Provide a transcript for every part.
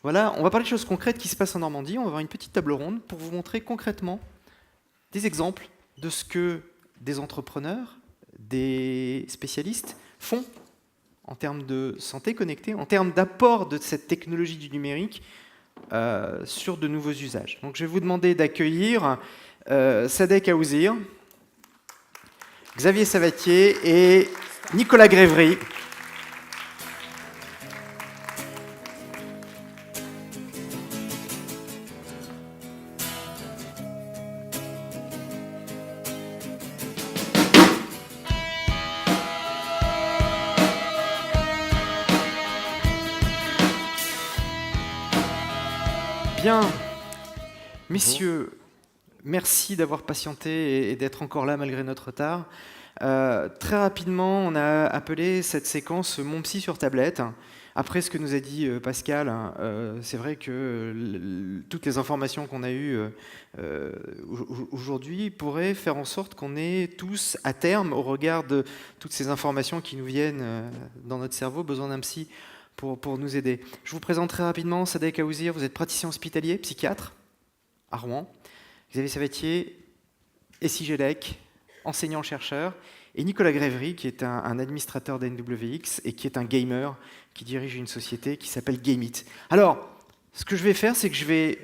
Voilà, on va parler de choses concrètes qui se passent en Normandie. On va avoir une petite table ronde pour vous montrer concrètement des exemples de ce que des entrepreneurs, des spécialistes font en termes de santé connectée, en termes d'apport de cette technologie du numérique sur de nouveaux usages. Donc je vais vous demander d'accueillir Sadek Aouzir, Xavier Savatier et Nicolas Grévry. Bien, messieurs, merci d'avoir patienté et d'être encore là malgré notre retard. Très rapidement, on a appelé cette séquence Mon psy sur tablette. Après ce que nous a dit Pascal, c'est vrai que toutes les informations qu'on a eues aujourd'hui pourraient faire en sorte qu'on ait tous, à terme, au regard de toutes ces informations qui nous viennent dans notre cerveau, besoin d'un psy pour nous aider. Je vous présente très rapidement Sadek Aouzir, vous êtes praticien hospitalier, psychiatre à Rouen. Xavier Savatier, SIGELEC, enseignant-chercheur, et Nicolas Grévry, qui est un administrateur d'NWX et qui est un gamer, qui dirige une société qui s'appelle Gameit. Alors, ce que je vais faire, c'est que je vais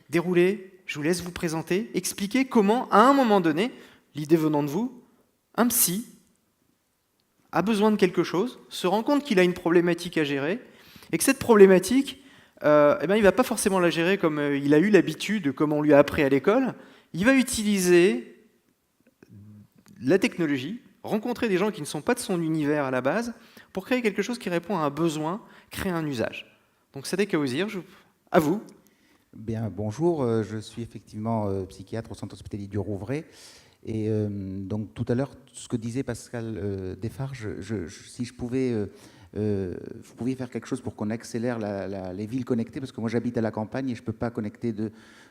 dérouler, je vous laisse vous présenter, expliquer comment, à un moment donné, l'idée venant de vous, un psy a besoin de quelque chose, se rend compte qu'il a une problématique à gérer, et que cette problématique, il ne va pas forcément la gérer comme il a eu l'habitude, comme on lui a appris à l'école. Il va utiliser la technologie, rencontrer des gens qui ne sont pas de son univers à la base, pour créer quelque chose qui répond à un besoin, créer un usage. Donc Sadek Aouzir, à vous. Bien, bonjour, je suis effectivement psychiatre au centre hospitalier du Rouvray. Et donc tout à l'heure, ce que disait Pascal Desfarges, si je pouvais, vous pouviez faire quelque chose pour qu'on accélère les villes connectées, parce que moi j'habite à la campagne et je ne peux pas connecter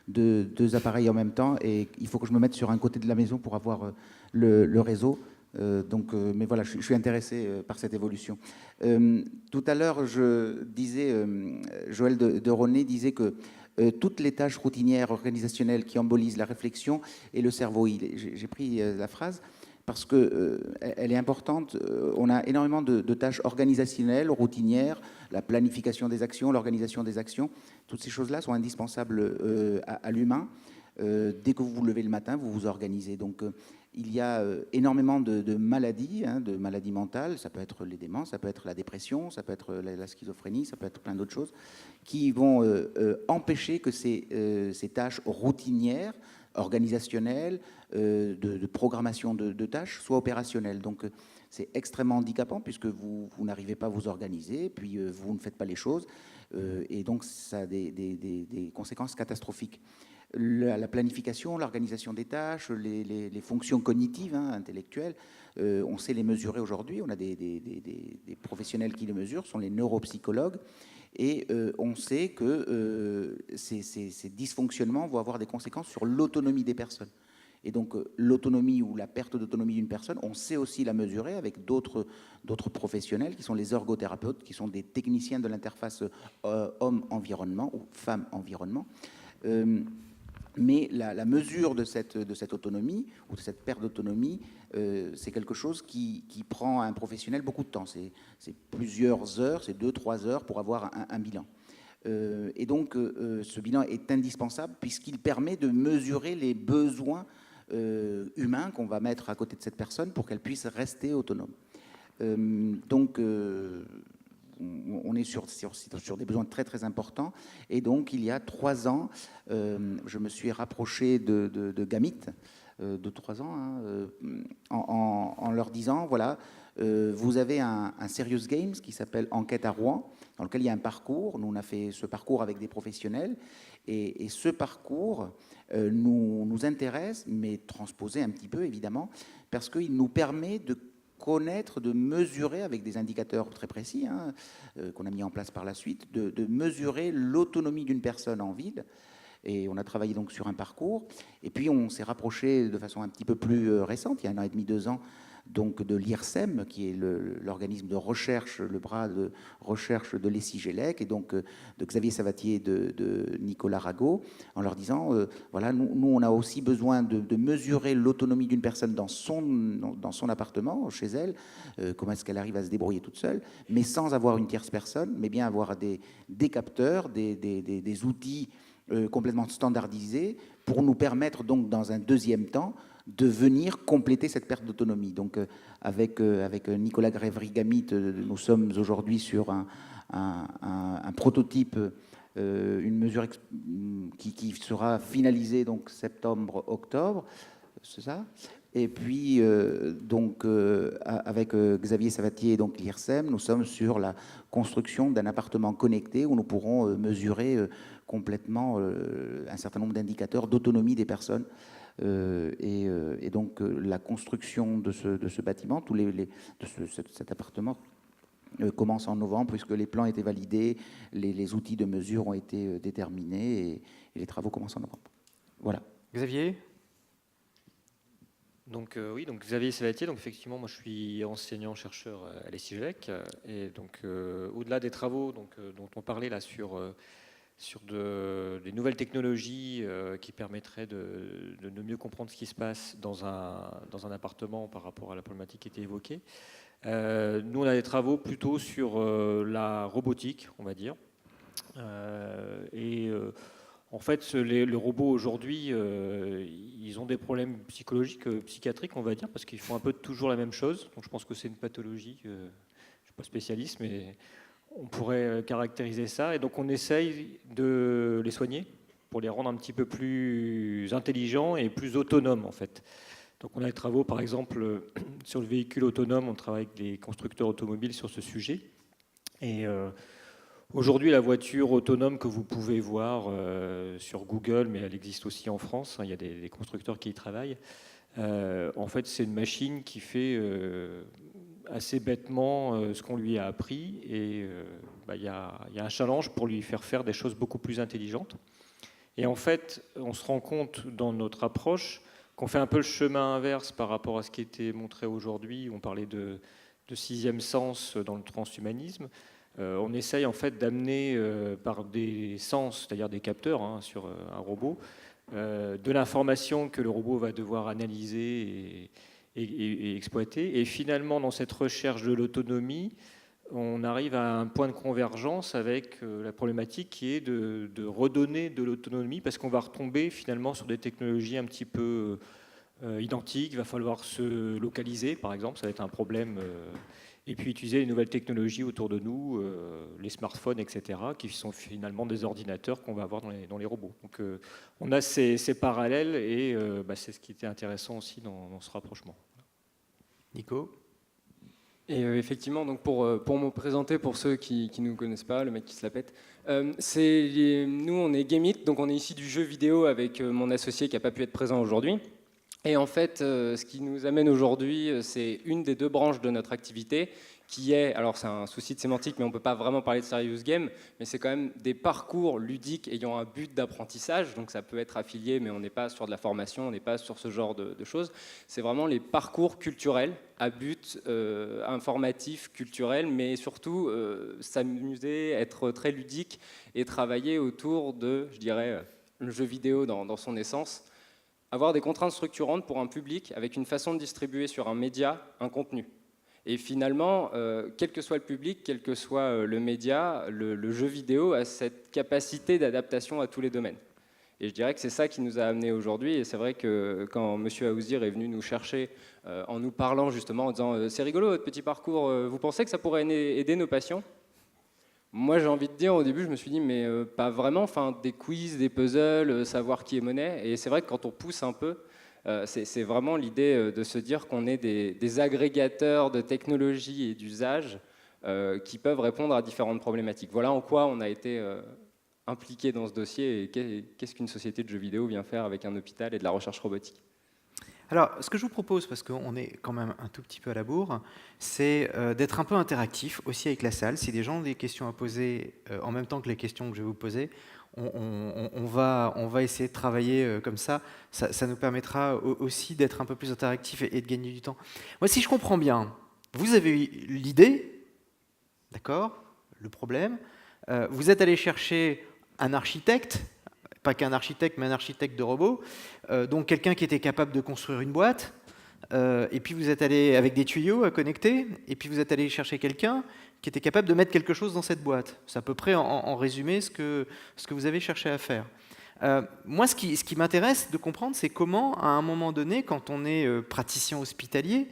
deux appareils en même temps, et il faut que je me mette sur un côté de la maison pour avoir le réseau. Mais voilà, je suis intéressé par cette évolution. Tout à l'heure, je disais, Joël de Roné disait que toutes les tâches routinières organisationnelles qui embolisent la réflexion et le cerveau. J'ai pris la phrase parce qu'elle est importante. On a énormément de tâches organisationnelles, routinières, la planification des actions, l'organisation des actions. Toutes ces choses-là sont indispensables à l'humain. Dès que vous vous levez le matin, vous vous organisez. Donc, il y a énormément de maladies, de maladies mentales. Ça peut être les démences, ça peut être la dépression, ça peut être la schizophrénie, ça peut être plein d'autres choses qui vont empêcher que ces tâches routinières, organisationnelles, de programmation de tâches soient opérationnelles. Donc, c'est extrêmement handicapant puisque vous n'arrivez pas à vous organiser, puis vous ne faites pas les choses, et donc ça a des conséquences catastrophiques. La planification, l'organisation des tâches, les fonctions cognitives, intellectuelles, on sait les mesurer aujourd'hui. On a des professionnels qui les mesurent, ce sont les neuropsychologues. Et on sait que ces dysfonctionnements vont avoir des conséquences sur l'autonomie des personnes. Et donc l'autonomie ou la perte d'autonomie d'une personne, on sait aussi la mesurer avec d'autres professionnels qui sont les ergothérapeutes, qui sont des techniciens de l'interface homme-environnement ou femme-environnement. Mais la mesure de cette autonomie ou de cette perte d'autonomie, c'est quelque chose qui prend à un professionnel beaucoup de temps. C'est plusieurs heures, c'est 2-3 heures pour avoir un bilan. Et donc, ce bilan est indispensable puisqu'il permet de mesurer les besoins humains qu'on va mettre à côté de cette personne pour qu'elle puisse rester autonome. Donc, on est sur des besoins très très importants. Et donc, il y a 3 ans, je me suis rapproché de Gameit, de 3 ans, en leur disant, voilà, vous avez un Serious Games qui s'appelle Enquête à Rouen, dans lequel il y a un parcours. Nous, on a fait ce parcours avec des professionnels. Et ce parcours nous intéresse, mais transposé un petit peu, évidemment, parce qu'il nous permet de connaître, de mesurer avec des indicateurs très précis qu'on a mis en place par la suite, de mesurer l'autonomie d'une personne en ville. Et on a travaillé donc sur un parcours. Et puis on s'est rapproché de façon un petit peu plus récente, il y a 1 an et demi, 2 ans, donc de l'IRSEM, qui est l'organisme de recherche, le bras de recherche de l'ESIGELEC, et donc de Xavier Savatier et de Nicolas Rago, en leur disant, voilà, nous, on a aussi besoin de mesurer l'autonomie d'une personne dans son appartement, chez elle, comment est-ce qu'elle arrive à se débrouiller toute seule, mais sans avoir une tierce personne, mais bien avoir des capteurs, des outils complètement standardisés pour nous permettre donc dans un deuxième temps de venir compléter cette perte d'autonomie. Donc avec Nicolas Grévry-Gamit, nous sommes aujourd'hui sur un prototype, une mesure qui sera finalisée donc septembre-octobre, c'est ça. Et puis, avec Xavier Savatier et donc l'IRSEM, nous sommes sur la construction d'un appartement connecté où nous pourrons mesurer complètement un certain nombre d'indicateurs d'autonomie des personnes. Et donc, la construction de ce bâtiment, cet appartement, commence en novembre, puisque les plans étaient validés, les outils de mesure ont été déterminés, et les travaux commencent en novembre. Voilà. Xavier ? Donc oui, donc Xavier Savatier, donc effectivement, moi je suis enseignant-chercheur à l'ESIGELEC, et donc au-delà des travaux dont on parlait là sur des nouvelles technologies qui permettraient de mieux comprendre ce qui se passe dans un appartement par rapport à la problématique qui était évoquée, nous on a des travaux plutôt sur la robotique, on va dire, en fait, les robots aujourd'hui, ils ont des problèmes psychologiques, psychiatriques, on va dire, parce qu'ils font un peu toujours la même chose. Donc je pense que c'est une pathologie, je ne suis pas spécialiste, mais on pourrait caractériser ça. Et donc on essaye de les soigner pour les rendre un petit peu plus intelligents et plus autonomes, en fait. Donc on a des travaux, par exemple, sur le véhicule autonome, on travaille avec les constructeurs automobiles sur ce sujet. Et aujourd'hui, la voiture autonome que vous pouvez voir sur Google, mais elle existe aussi en France, il y a des constructeurs qui y travaillent, en fait, c'est une machine qui fait assez bêtement ce qu'on lui a appris, et il y a un challenge pour lui faire des choses beaucoup plus intelligentes. Et en fait, on se rend compte dans notre approche qu'on fait un peu le chemin inverse par rapport à ce qui était montré aujourd'hui. On parlait de sixième sens dans le transhumanisme. On essaye en fait d'amener par des sens, c'est-à-dire des capteurs sur un robot, de l'information que le robot va devoir analyser et exploiter. Et finalement, dans cette recherche de l'autonomie, on arrive à un point de convergence avec la problématique qui est de redonner de l'autonomie, parce qu'on va retomber finalement sur des technologies un petit peu identiques. Il va falloir se localiser, par exemple, ça va être un problème. Et puis utiliser les nouvelles technologies autour de nous, les smartphones, etc., qui sont finalement des ordinateurs qu'on va avoir dans les robots. Donc on a ces parallèles, et c'est ce qui était intéressant aussi dans ce rapprochement. Nico ? Et effectivement, donc pour me présenter, pour ceux qui ne nous connaissent pas, le mec qui se la pète, nous on est Gameit, donc on est ici du jeu vidéo avec mon associé qui n'a pas pu être présent aujourd'hui. Et en fait, ce qui nous amène aujourd'hui, c'est une des deux branches de notre activité, qui est, alors c'est un souci de sémantique, mais on ne peut pas vraiment parler de serious game, mais c'est quand même des parcours ludiques ayant un but d'apprentissage, donc ça peut être affilié, mais on n'est pas sur de la formation, on n'est pas sur ce genre de choses. C'est vraiment les parcours culturels à but informatif, culturel, mais surtout s'amuser, être très ludique et travailler autour de, je dirais, le jeu vidéo dans son essence. Avoir des contraintes structurantes pour un public avec une façon de distribuer sur un média un contenu. Et finalement, quel que soit le public, quel que soit le média, le jeu vidéo a cette capacité d'adaptation à tous les domaines. Et je dirais que c'est ça qui nous a amenés aujourd'hui. Et c'est vrai que quand M. Aouzir est venu nous chercher en nous parlant justement, en disant « c'est rigolo votre petit parcours, vous pensez que ça pourrait aider nos patients ?» Moi, j'ai envie de dire, au début, je me suis dit, mais pas vraiment, enfin, des quiz, des puzzles, savoir qui est monnaie. Et c'est vrai que quand on pousse un peu, c'est vraiment l'idée de se dire qu'on est des agrégateurs de technologies et d'usages qui peuvent répondre à différentes problématiques. Voilà en quoi on a été impliqué dans ce dossier et qu'est-ce qu'une société de jeux vidéo vient faire avec un hôpital et de la recherche robotique. Alors, ce que je vous propose, parce qu'on est quand même un tout petit peu à la bourre, c'est d'être un peu interactif aussi avec la salle. Si des gens ont des questions à poser en même temps que les questions que je vais vous poser, on va essayer de travailler comme ça. Ça nous permettra aussi d'être un peu plus interactif et de gagner du temps. Moi, si je comprends bien, vous avez eu l'idée, d'accord, le problème. Vous êtes allé chercher un architecte, pas qu'un architecte, mais un architecte de robot, donc quelqu'un qui était capable de construire une boîte, et puis vous êtes allé avec des tuyaux à connecter, et puis vous êtes allé chercher quelqu'un qui était capable de mettre quelque chose dans cette boîte. C'est à peu près en résumé ce que vous avez cherché à faire. Moi, ce qui m'intéresse de comprendre, c'est comment, à un moment donné, quand on est praticien hospitalier,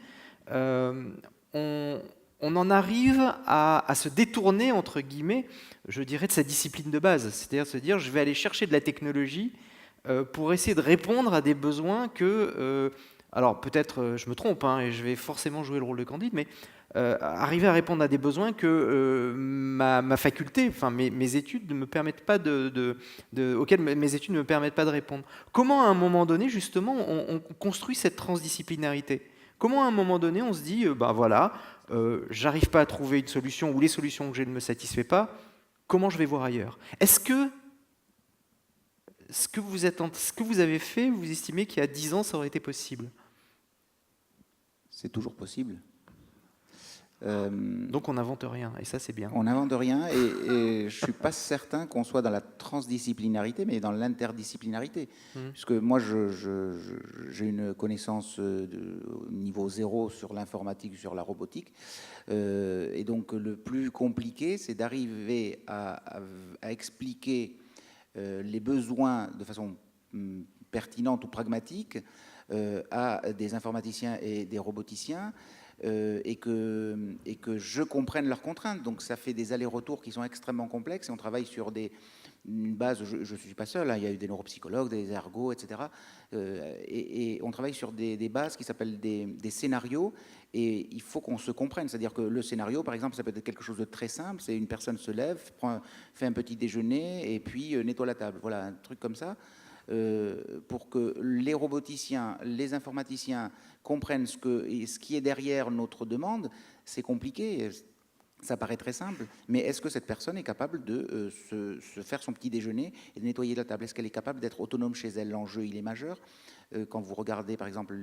on en arrive à se détourner, entre guillemets, je dirais, de sa discipline de base. C'est-à-dire se dire, je vais aller chercher de la technologie pour essayer de répondre à des besoins que... alors peut-être je me trompe, hein, et je vais forcément jouer le rôle de Candide, mais arriver à répondre à des besoins que ma faculté, enfin mes études ne me permettent pas auxquels mes études ne me permettent pas de répondre. Comment à un moment donné, justement, on construit cette transdisciplinarité? Comment à un moment donné, on se dit, bah voilà, j'arrive pas à trouver une solution, ou les solutions que j'ai ne me satisfait pas, comment je vais voir ailleurs? Est-ce que ce que vous avez fait, vous estimez qu'il y a 10 ans, ça aurait été possible? C'est toujours possible. Donc on n'invente rien, et ça c'est bien. On n'invente rien, et je ne suis pas certain qu'on soit dans la transdisciplinarité, mais dans l'interdisciplinarité. Puisque moi, j'ai une connaissance de niveau 0 sur l'informatique, sur la robotique. Et donc le plus compliqué, c'est d'arriver à expliquer les besoins de façon pertinente ou pragmatique à des informaticiens et des roboticiens, et que je comprenne leurs contraintes. Donc ça fait des allers-retours qui sont extrêmement complexes, et on travaille sur une base, je ne suis pas seul, hein, il y a eu des neuropsychologues, des ergots, etc. Et on travaille sur des bases qui s'appellent des scénarios, et il faut qu'on se comprenne. C'est-à-dire que le scénario, par exemple, ça peut être quelque chose de très simple, c'est une personne se lève, fait un petit déjeuner, et puis nettoie la table. Voilà, un truc comme ça. Pour que les roboticiens, les informaticiens comprennent ce qui est derrière notre demande, c'est compliqué. Ça paraît très simple, mais est-ce que cette personne est capable de se faire son petit déjeuner et de nettoyer la table? Est-ce qu'elle est capable d'être autonome chez elle? L'enjeu, il est majeur. Quand vous regardez, par exemple,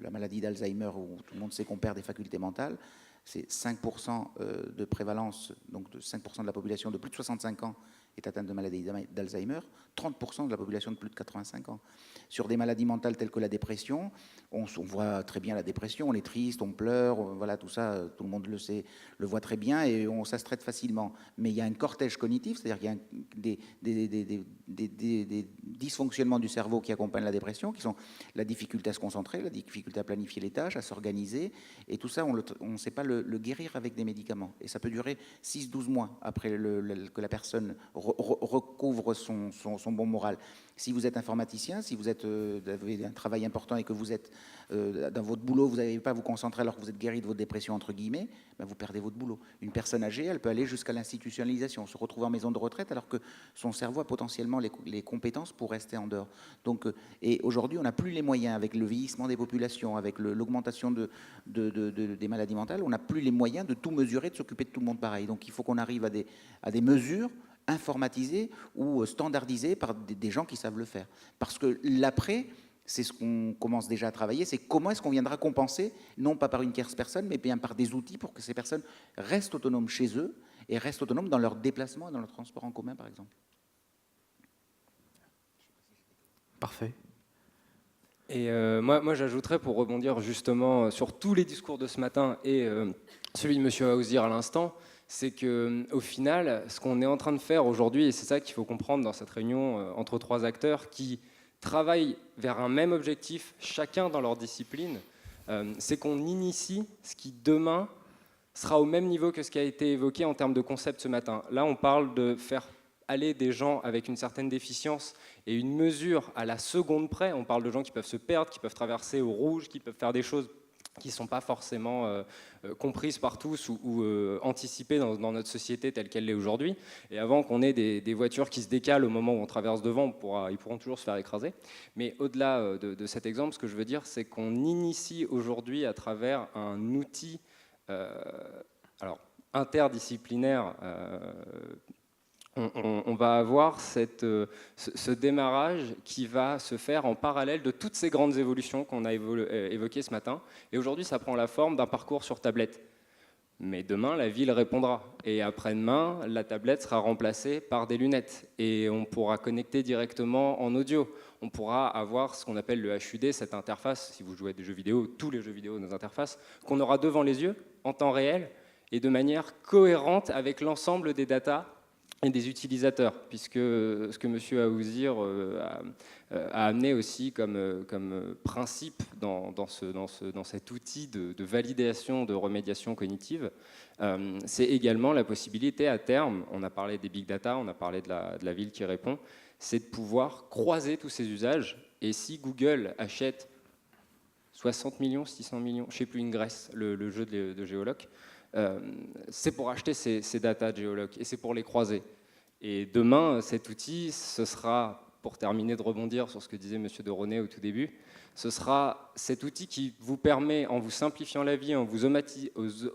la maladie d'Alzheimer, où tout le monde sait qu'on perd des facultés mentales, c'est 5% de prévalence, donc de 5% de la population de plus de 65 ans est atteinte de maladie d'Alzheimer, 30% de la population de plus de 85 ans. Sur des maladies mentales telles que la dépression, on voit très bien la dépression, on est triste, on pleure, voilà, tout ça, tout le monde le sait, le voit très bien, et ça se traite facilement. Mais il y a un cortège cognitif, c'est-à-dire qu'il y a des dysfonctionnements du cerveau qui accompagnent la dépression, qui sont la difficulté à se concentrer, la difficulté à planifier les tâches, à s'organiser, et tout ça, on ne sait pas le guérir avec des médicaments. Et ça peut durer 6-12 mois après que la personne recouvre son bon moral. Si vous êtes informaticien, si vous avez un travail important et que vous êtes dans votre boulot, vous n'arrivez pas à vous concentrer alors que vous êtes guéri de votre dépression, entre guillemets, ben vous perdez votre boulot. Une personne âgée, elle peut aller jusqu'à l'institutionnalisation, se retrouver en maison de retraite alors que son cerveau a potentiellement les compétences pour rester en dehors. Donc, et aujourd'hui, on n'a plus les moyens, avec le vieillissement des populations, avec l'augmentation des maladies mentales, on n'a plus les moyens de tout mesurer, de s'occuper de tout le monde pareil. Donc il faut qu'on arrive à des mesures informatisées ou standardisées par des gens qui savent le faire. Parce que l'après, c'est ce qu'on commence déjà à travailler, c'est comment est-ce qu'on viendra compenser, non pas par une tierce personne, mais bien par des outils pour que ces personnes restent autonomes chez eux et restent autonomes dans leurs déplacements et dans leur transport en commun, par exemple. Parfait. Et moi j'ajouterais, pour rebondir justement sur tous les discours de ce matin et celui de M. Hausdir à l'instant, c'est qu'au final, ce qu'on est en train de faire aujourd'hui, et c'est ça qu'il faut comprendre dans cette réunion entre trois acteurs qui travaillent vers un même objectif, chacun dans leur discipline, c'est qu'on initie ce qui demain sera au même niveau que ce qui a été évoqué en termes de concept ce matin. Là, on parle de faire aller des gens avec une certaine déficience et une mesure à la seconde près. On parle de gens qui peuvent se perdre, qui peuvent traverser au rouge, qui peuvent faire des choses qui ne sont pas forcément comprises par tous ou anticipées dans notre société telle qu'elle l'est aujourd'hui. Et avant qu'on ait des voitures qui se décalent au moment où on traverse devant, ils pourront toujours se faire écraser. Mais au-delà de cet exemple, ce que je veux dire, c'est qu'on initie aujourd'hui à travers un outil interdisciplinaire. On va avoir ce démarrage qui va se faire en parallèle de toutes ces grandes évolutions qu'on a évoquées ce matin. Et aujourd'hui, ça prend la forme d'un parcours sur tablette. Mais demain, la ville répondra. Et après-demain, la tablette sera remplacée par des lunettes. Et on pourra connecter directement en audio. On pourra avoir ce qu'on appelle le HUD, cette interface, si vous jouez à des jeux vidéo, tous les jeux vidéo, nos interfaces, qu'on aura devant les yeux, en temps réel, et de manière cohérente avec l'ensemble des datas et des utilisateurs, puisque ce que M. Aouzir a amené aussi comme principe dans cet outil de validation de remédiation cognitive, c'est également la possibilité à terme, on a parlé des big data, on a parlé de la ville qui répond, c'est de pouvoir croiser tous ces usages. Et si Google achète 60 millions, 600 millions, je ne sais plus, Ingress, le jeu de Géoloc, c'est pour acheter ces data de Géoloc et c'est pour les croiser. Et demain, cet outil, ce sera, pour terminer de rebondir sur ce que disait M. de Ronet au tout début, ce sera cet outil qui vous permet, en vous simplifiant la vie, en vous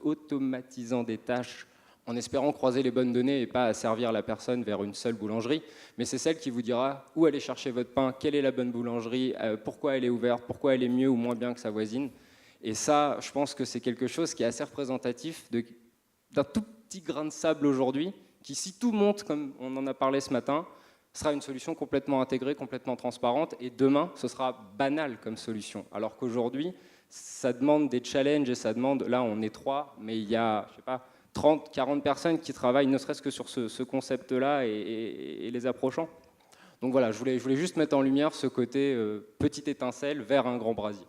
automatisant des tâches, en espérant croiser les bonnes données et pas asservir la personne vers une seule boulangerie, mais c'est celle qui vous dira où aller chercher votre pain, quelle est la bonne boulangerie, pourquoi elle est ouverte, pourquoi elle est mieux ou moins bien que sa voisine. Et ça, je pense que c'est quelque chose qui est assez représentatif d'un tout petit grain de sable aujourd'hui, qui, si tout monte comme on en a parlé ce matin, sera une solution complètement intégrée, complètement transparente, et demain, ce sera banal comme solution. Alors qu'aujourd'hui, ça demande des challenges et ça demande, là on est 3, mais il y a, je sais pas, 30, 40 personnes qui travaillent ne serait-ce que sur ce concept-là et les approchant. Donc voilà, je voulais juste mettre en lumière ce côté petite étincelle vers un grand brasier.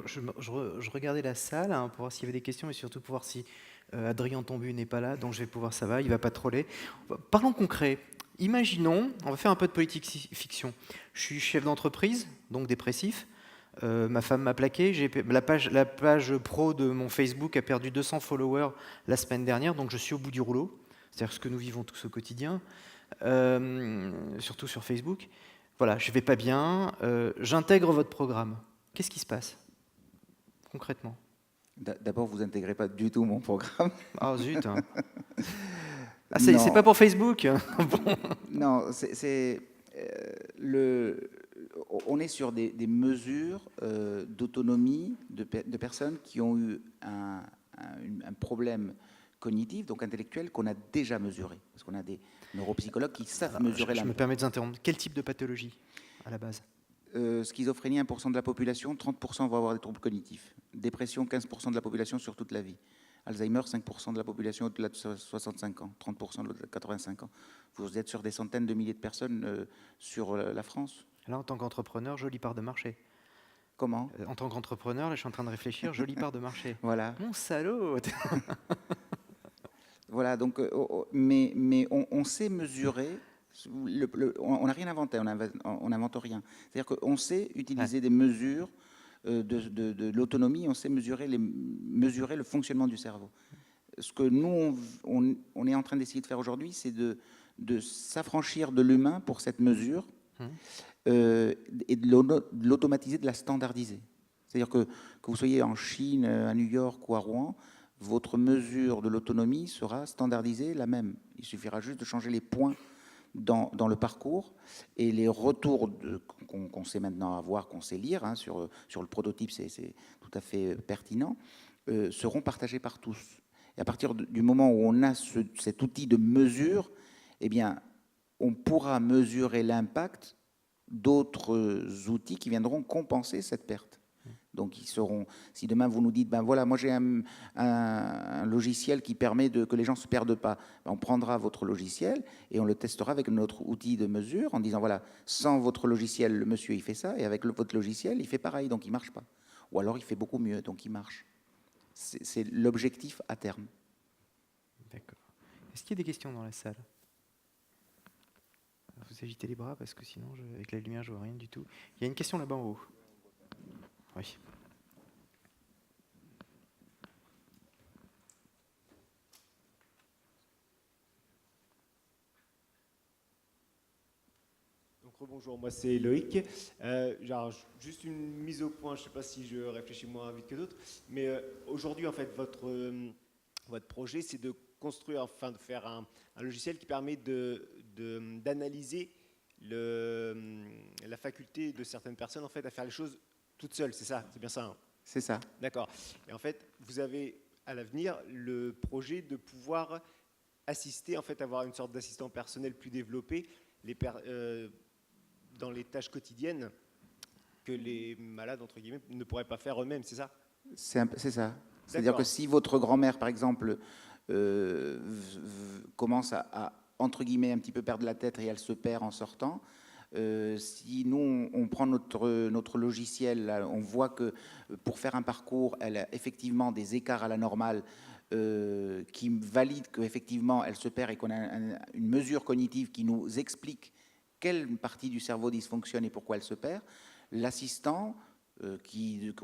Je regardais la salle pour voir s'il y avait des questions et surtout pour voir si Adrien Tombu n'est pas là, donc je vais pouvoir, ça va, il ne va pas troller. Parlons concret. Imaginons, on va faire un peu de politique fiction. Je suis chef d'entreprise, donc dépressif. Ma femme m'a plaqué. La page pro de mon Facebook a perdu 200 followers la semaine dernière, donc je suis au bout du rouleau. C'est-à-dire ce que nous vivons tous au quotidien, surtout sur Facebook. Voilà, je ne vais pas bien. J'intègre votre programme. Qu'est-ce qui se passe concrètement? D'abord, vous n'intégrez pas du tout mon programme. Ah zut. Ah, c'est pas pour Facebook. Bon. Non, on est sur des mesures d'autonomie de personnes qui ont eu un problème cognitif, donc intellectuel, qu'on a déjà mesuré. Parce qu'on a des neuropsychologues qui savent mesurer Je me permets de vous interrompre. Quel type de pathologie à la base? Schizophrénie, 1% de la population, 30% vont avoir des troubles cognitifs. Dépression, 15% de la population sur toute la vie. Alzheimer, 5% de la population au-delà de 65 ans, 30% au-delà de 85 ans. Vous êtes sur des centaines de milliers de personnes sur la France. Là, en tant qu'entrepreneur, jolie part de marché. Comment? En tant qu'entrepreneur, là, je suis en train de réfléchir, jolie part de marché. Voilà. Mon salaud. Voilà, donc, mais on sait mesurer. On n'a rien inventé, on n'invente rien. C'est-à-dire qu'on sait utiliser des mesures de l'autonomie, on sait mesurer le fonctionnement du cerveau. Ce que nous, on est en train d'essayer de faire aujourd'hui, c'est de s'affranchir de l'humain pour cette mesure et de l'automatiser, de la standardiser. C'est-à-dire que vous soyez en Chine, à New York ou à Rouen, votre mesure de l'autonomie sera standardisée la même. Il suffira juste de changer les points dans le parcours, et les retours qu'on sait maintenant avoir, qu'on sait lire, sur le prototype, c'est tout à fait pertinent, seront partagés par tous. Et à partir du moment où on a cet outil de mesure, eh bien, on pourra mesurer l'impact d'autres outils qui viendront compenser cette perte. Donc, ils seront, si demain vous nous dites, ben voilà, moi j'ai un logiciel qui permet que les gens ne se perdent pas, ben on prendra votre logiciel et on le testera avec notre outil de mesure en disant, voilà, sans votre logiciel, le monsieur il fait ça, et avec votre logiciel, il fait pareil, donc il ne marche pas. Ou alors il fait beaucoup mieux, donc il marche. C'est l'objectif à terme. D'accord. Est-ce qu'il y a des questions dans la salle? Vous agitez les bras parce que sinon, avec la lumière, je ne vois rien du tout. Il y a une question là-bas en haut. Oui. Donc rebonjour, moi c'est Loïc. Juste une mise au point, je ne sais pas si je réfléchis moins vite que d'autres, mais aujourd'hui en fait votre projet c'est de construire, enfin de faire un logiciel qui permet d'analyser la faculté de certaines personnes en fait à faire les choses toutes seules, c'est ça, c'est bien ça, hein? C'est ça. D'accord. Et en fait, vous avez à l'avenir le projet de pouvoir assister, en fait, avoir une sorte d'assistant personnel plus développé dans les tâches quotidiennes que les malades, entre guillemets, ne pourraient pas faire eux-mêmes, c'est ça? C'est ça. C'est-à-dire que si votre grand-mère, par exemple, commence à, entre guillemets, un petit peu perdre la tête et elle se perd en sortant, si nous, on prend notre logiciel, là, on voit que pour faire un parcours, elle a effectivement des écarts à la normale qui valident qu'effectivement, elle se perd et qu'on a une mesure cognitive qui nous explique quelle partie du cerveau dysfonctionne et pourquoi elle se perd, l'assistant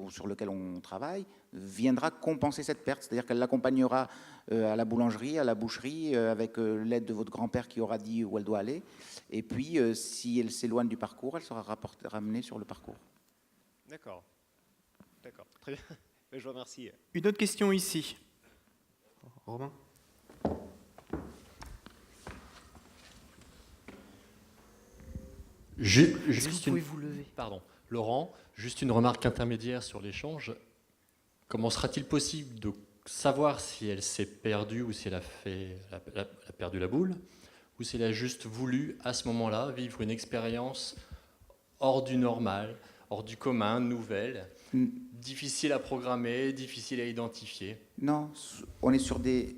sur lequel on travaille viendra compenser cette perte, c'est-à-dire qu'elle l'accompagnera à la boulangerie, à la boucherie, avec l'aide de votre grand-père qui aura dit où elle doit aller, et puis si elle s'éloigne du parcours, elle sera ramenée sur le parcours. D'accord, très bien, je vous remercie. Une autre question ici. Romain. Est-ce que vous pouvez vous lever? Pardon, Laurent, juste une remarque intermédiaire sur l'échange. Comment sera-t-il possible de savoir si elle s'est perdue ou si elle a perdu la boule, ou si elle a juste voulu, à ce moment-là, vivre une expérience hors du normal, hors du commun, nouvelle, difficile à programmer, difficile à identifier? Non, on est sur des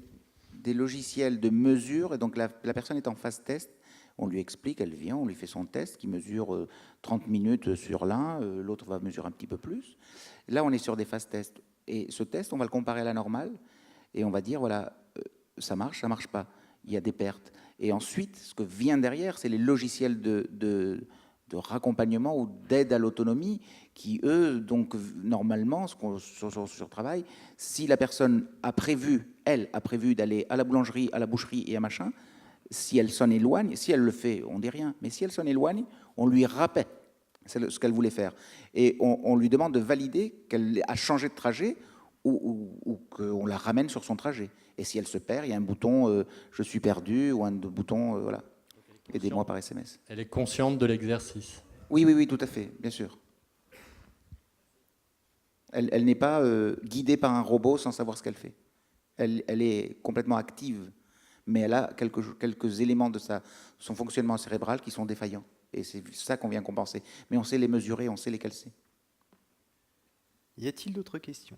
logiciels de mesure, et donc la personne est en phase test. On lui explique, elle vient, on lui fait son test qui mesure 30 minutes sur l'un, l'autre va mesurer un petit peu plus. Là, on est sur des phases tests. Et ce test, on va le comparer à la normale et on va dire, voilà, ça marche pas. Il y a des pertes. Et ensuite, ce que vient derrière, c'est les logiciels de raccompagnement ou d'aide à l'autonomie qui, eux, donc normalement, sur travail, si la personne a prévu d'aller à la boulangerie, à la boucherie et à machin, si elle s'en éloigne, si elle le fait, on ne dit rien, mais si elle s'en éloigne, on lui rappelle ce qu'elle voulait faire. Et on lui demande de valider qu'elle a changé de trajet ou qu'on la ramène sur son trajet. Et si elle se perd, il y a un bouton je suis perdu ou un bouton voilà, aidez-moi par SMS. Elle est consciente de l'exercice? Oui, tout à fait, bien sûr. Elle n'est pas guidée par un robot sans savoir ce qu'elle fait. Elle est complètement active, mais elle a quelques éléments de son fonctionnement cérébral qui sont défaillants. Et c'est ça qu'on vient compenser. Mais on sait les mesurer, on sait les calcer. Y a-t-il d'autres questions?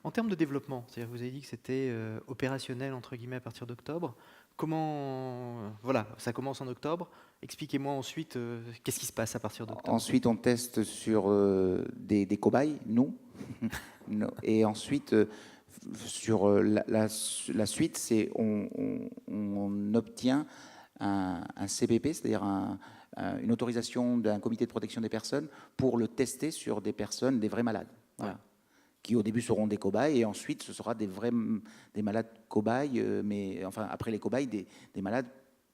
En termes de développement, c'est-à-dire vous avez dit que c'était opérationnel entre guillemets à partir d'octobre. Comment, voilà, ça commence en octobre. Expliquez-moi ensuite qu'est-ce qui se passe à partir d'octobre. Ensuite, on teste sur des cobayes, nous. Et ensuite, sur la suite, c'est on obtient un CPP, c'est-à-dire une autorisation d'un comité de protection des personnes pour le tester sur des personnes, des vrais malades. Voilà. Qui au début seront des cobayes et ensuite ce sera des malades cobayes, mais enfin après les cobayes, des malades,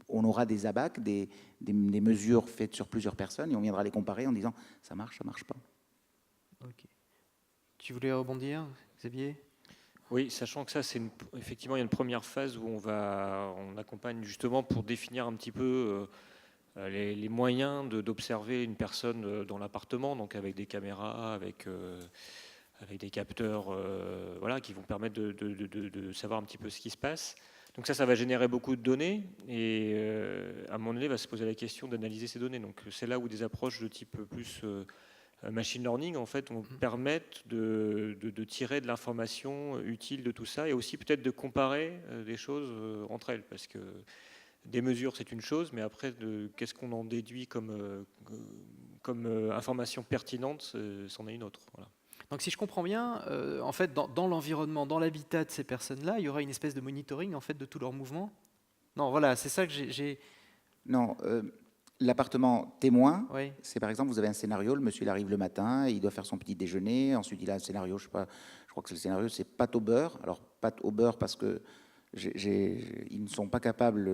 on aura des ABAC, des mesures faites sur plusieurs personnes et on viendra les comparer en disant ça marche pas. Ok. Tu voulais rebondir, Xavier? Oui, sachant que ça, effectivement, il y a une première phase où on accompagne justement pour définir un petit peu les moyens d'observer une personne dans l'appartement, donc avec des caméras, avec des capteurs voilà, qui vont permettre de savoir un petit peu ce qui se passe. Donc ça va générer beaucoup de données et à un moment donné, va se poser la question d'analyser ces données. Donc c'est là où des approches de type plus machine learning en fait vont permettre de tirer de l'information utile de tout ça et aussi peut-être de comparer des choses entre elles, parce que des mesures c'est une chose, mais après qu'est-ce qu'on en déduit comme information pertinente, c'en est une autre. Voilà. Donc si je comprends bien, en fait dans l'environnement, dans l'habitat de ces personnes-là, il y aura une espèce de monitoring en fait de tous leurs mouvements. Non, voilà, c'est ça que j'ai. Non. L'appartement témoin, oui. C'est par exemple, vous avez un scénario, le monsieur il arrive le matin, il doit faire son petit déjeuner, ensuite il a un scénario, je crois que le scénario c'est pâte au beurre. Alors pâte au beurre parce que Ils ne sont pas capables,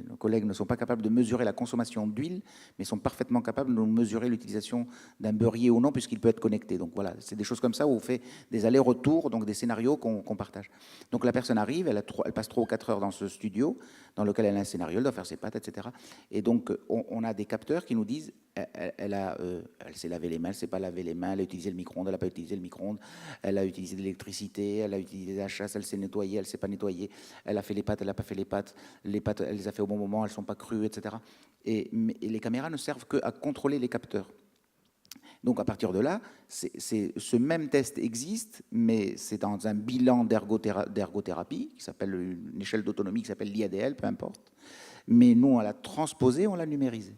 nos collègues ne sont pas capables de mesurer la consommation d'huile, mais sont parfaitement capables de mesurer l'utilisation d'un beurrier ou non, puisqu'il peut être connecté. Donc voilà, c'est des choses comme ça où on fait des allers-retours, donc des scénarios qu'on partage. Donc la personne arrive, elle passe 3 ou 4 heures dans ce studio, dans lequel elle a un scénario, elle doit faire ses pattes, etc. Et donc on a des capteurs qui nous disent, elle s'est lavé les mains, elle ne s'est pas lavé les mains, elle a utilisé le micro-ondes, elle n'a pas utilisé le micro-ondes, elle a utilisé de l'électricité, elle a utilisé la chasse, elle s'est nettoyée, elle ne s'est pas nettoyée. Elle a fait les pâtes, elle n'a pas fait les pâtes, elle les a fait au bon moment, elles ne sont pas crues, etc. Et les caméras ne servent qu'à contrôler les capteurs. Donc à partir de là, ce même test existe, mais c'est dans un bilan d'ergothérapie, qui s'appelle une échelle d'autonomie qui s'appelle l'IADL, peu importe. Mais nous, on l'a transposé, on l'a numérisé.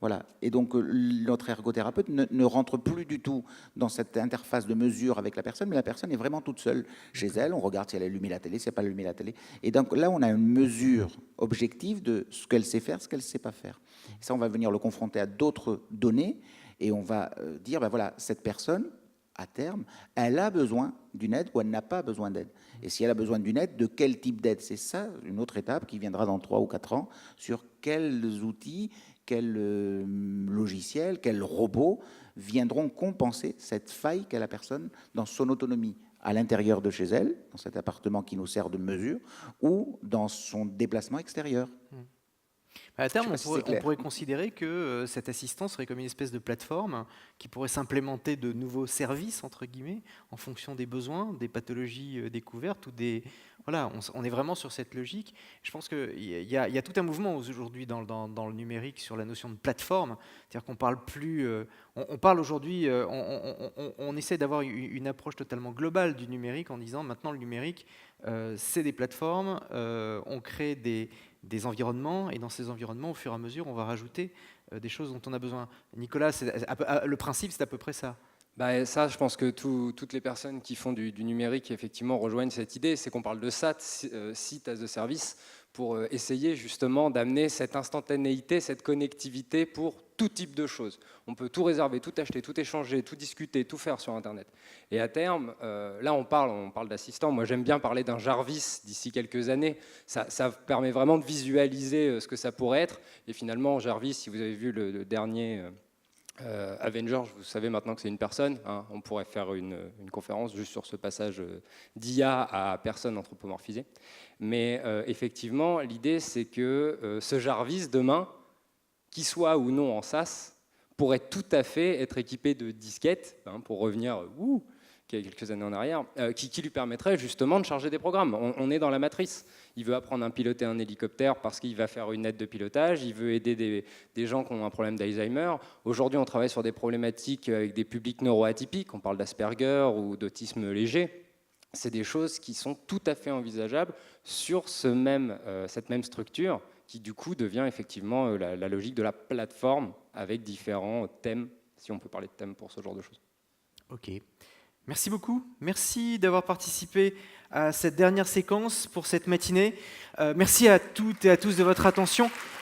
Voilà. Et donc notre ergothérapeute ne rentre plus du tout dans cette interface de mesure avec la personne, mais la personne est vraiment toute seule chez elle. On regarde si elle a allumé la télé, si elle n'a pas allumé la télé. Et donc là, on a une mesure objective de ce qu'elle sait faire, ce qu'elle ne sait pas faire. Et ça, on va venir le confronter à d'autres données et on va dire, ben voilà, cette personne, à terme, elle a besoin d'une aide ou elle n'a pas besoin d'aide. Et si elle a besoin d'une aide, de quel type d'aide? C'est ça, une autre étape qui viendra dans 3 ou 4 ans, sur quels outils, quels logiciels, quels robots viendront compenser cette faille qu'a la personne dans son autonomie, à l'intérieur de chez elle, dans cet appartement qui nous sert de mesure, ou dans son déplacement extérieur. À terme, on pourrait considérer que cette assistance serait comme une espèce de plateforme qui pourrait s'implémenter de nouveaux services, entre guillemets, en fonction des besoins, des pathologies découvertes ou des... Voilà, on est vraiment sur cette logique. Je pense qu'il y a tout un mouvement aujourd'hui dans le numérique sur la notion de plateforme. C'est-à-dire qu'on parle plus... on parle aujourd'hui... on essaie d'avoir une approche totalement globale du numérique en disant maintenant le numérique, c'est des plateformes, on crée des environnements, et dans ces environnements, au fur et à mesure, on va rajouter des choses dont on a besoin. Nicolas, le principe, c'est à peu près ça. Bah, ça, je pense que toutes les personnes qui font du numérique, effectivement, rejoignent cette idée, c'est qu'on parle de SAT, Site as a Service, pour essayer justement d'amener cette instantanéité, cette connectivité pour tout type de choses. On peut tout réserver, tout acheter, tout échanger, tout discuter, tout faire sur Internet. Et à terme, là on parle d'assistant, moi j'aime bien parler d'un Jarvis d'ici quelques années, ça permet vraiment de visualiser ce que ça pourrait être. Et finalement, Jarvis, si vous avez vu le dernier... Avengers, vous savez maintenant que c'est une personne, hein, on pourrait faire une conférence juste sur ce passage d'IA à personne anthropomorphisée. Mais effectivement, l'idée c'est que ce Jarvis, demain, qu'il soit ou non en SaaS, pourrait tout à fait être équipé de disquettes, hein, pour revenir quelques années en arrière, qui lui permettrait justement de charger des programmes. On est dans la matrice. Il veut apprendre à piloter un hélicoptère parce qu'il va faire une aide de pilotage. Il veut aider des gens qui ont un problème d'Alzheimer. Aujourd'hui, on travaille sur des problématiques avec des publics neuroatypiques. On parle d'Asperger ou d'autisme léger. C'est des choses qui sont tout à fait envisageables sur cette même structure qui, du coup, devient effectivement la logique de la plateforme avec différents thèmes, si on peut parler de thèmes pour ce genre de choses. Ok. Merci beaucoup. Merci d'avoir participé à cette dernière séquence pour cette matinée. Merci à toutes et à tous de votre attention.